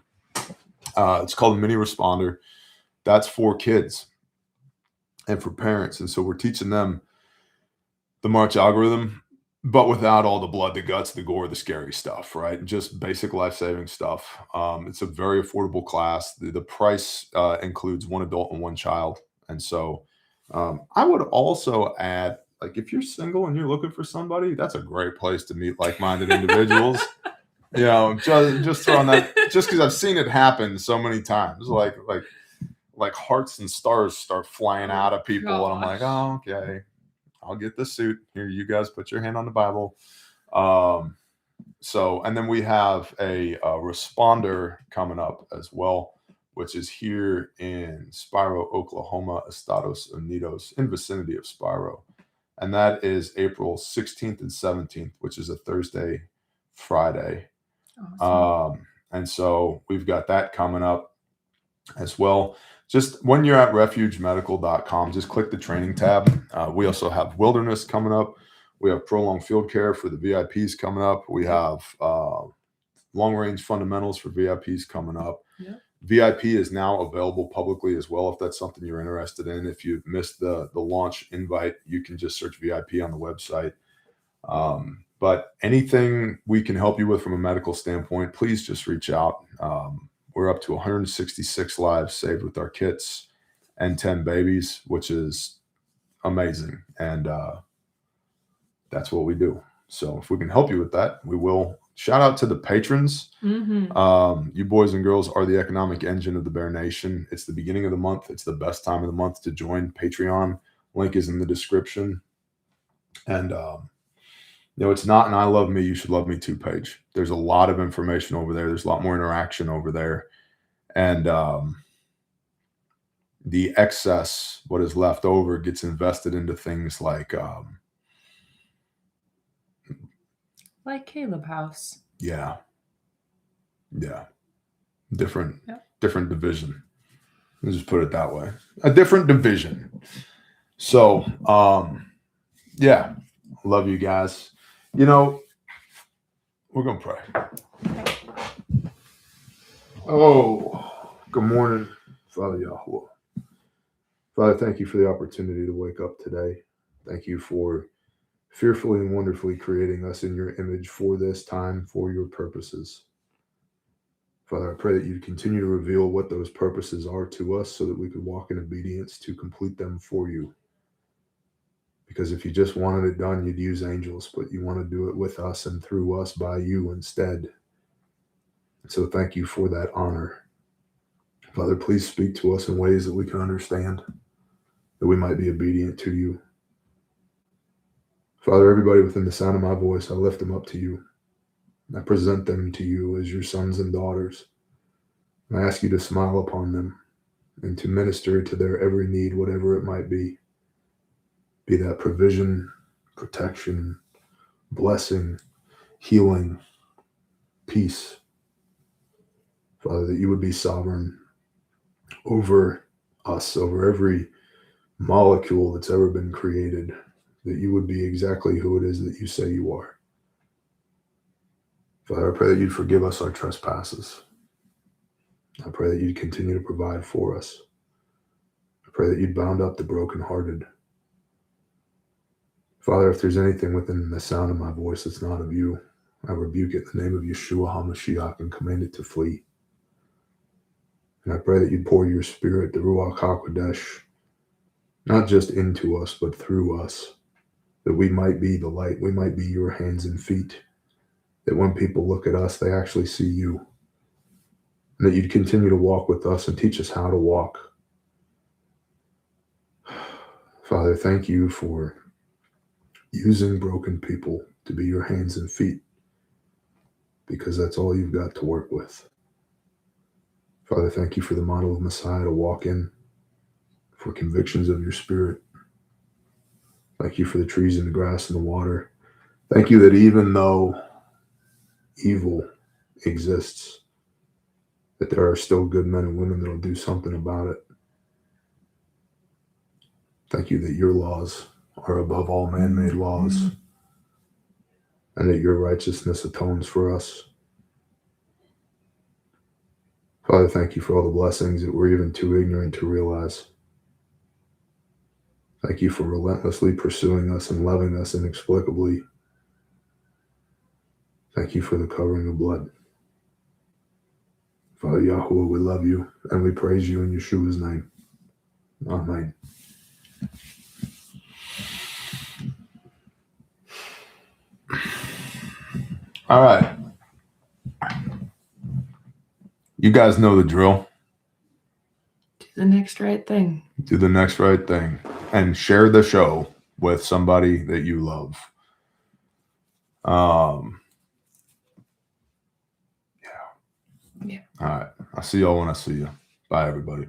It's called Mini Responder. That's for kids and for parents. And so we're teaching them the March algorithm, but without all the blood, the guts, the gore, the scary stuff, right? Just basic life-saving stuff. It's a very affordable class. The price includes 1 adult and 1 child. And so I would also add, like, if you're single and you're looking for somebody, that's a great place to meet like-minded individuals. You know, just throwing that, just because I've seen it happen so many times, like hearts and stars start flying out of people. Gosh. And I'm like, oh, okay, I'll get the suit. Here, you guys put your hand on the Bible. So, and then we have a responder coming up as well, which is here in Spiro, Oklahoma, Estados Unidos, in vicinity of Spiro. And that is April 16th and 17th, which is a Thursday, Friday. Awesome. And so we've got that coming up as well. Just when you're at refugemedical.com, just click the training tab. We also have wilderness coming up. We have prolonged field care for the VIPs coming up. We have long range fundamentals for VIPs coming up. Yep. VIP is now available publicly as well, if that's something you're interested in. If you missed the launch invite, you can just search VIP on the website. But anything we can help you with from a medical standpoint, please just reach out. We're up to 166 lives saved with our kits and 10 babies, which is amazing. And that's what we do. So if we can help you with that, we will. Shout out to the patrons. Mm-hmm. You boys and girls are the economic engine of the Bear Nation. It's the beginning of the month. It's the best time of the month to join Patreon. Link is in the description. And, it's not an I love me, you should love me too page. There's a lot of information over there. There's a lot more interaction over there. And the excess, what is left over, gets invested into things like KALEB House. Yeah. Different division. Let's just put it that way. A different division. So, love you guys. We're going to pray. Oh, good morning, Father Yahweh. Father, thank you for the opportunity to wake up today. Thank you for fearfully and wonderfully creating us in your image for this time, for your purposes. Father, I pray that you continue to reveal what those purposes are to us so that we could walk in obedience to complete them for you. Because if you just wanted it done, you'd use angels, but you want to do it with us and through us by you instead. So thank you for that honor. Father, please speak to us in ways that we can understand, that we might be obedient to you. Father, everybody within the sound of my voice, I lift them up to you. I present them to you as your sons and daughters. I ask you to smile upon them and to minister to their every need, whatever it might be. Be that provision, protection, blessing, healing, peace. Father, that you would be sovereign over us, over every molecule that's ever been created, that you would be exactly who it is that you say you are. Father, I pray that you'd forgive us our trespasses. I pray that you'd continue to provide for us. I pray that you'd bound up the brokenhearted. Father, if there's anything within the sound of my voice that's not of you, I rebuke it in the name of Yeshua HaMashiach and command it to flee. And I pray that you'd pour your spirit, the Ruach HaKodesh, not just into us, but through us, that we might be the light, we might be your hands and feet, that when people look at us, they actually see you, and that you'd continue to walk with us and teach us how to walk. Father, thank you for using broken people to be your hands and feet, because that's all you've got to work with. Father, thank you for the model of Messiah to walk in, for convictions of your spirit. Thank you for the trees and the grass and the water. Thank you that even though evil exists, that there are still good men and women that will do something about it. Thank you that your laws are above all man-made laws, and that your righteousness atones for us. Father, thank you for all the blessings that we're even too ignorant to realize. Thank you for relentlessly pursuing us and loving us inexplicably. Thank you for the covering of blood. Father Yahuwah, we love you and we praise you in Yeshua's name. Amen. All right. You guys know the drill. Do the next right thing. Do the next right thing. And share the show with somebody that you love. Yeah. All right. I'll see y'all when I see you. Bye, everybody.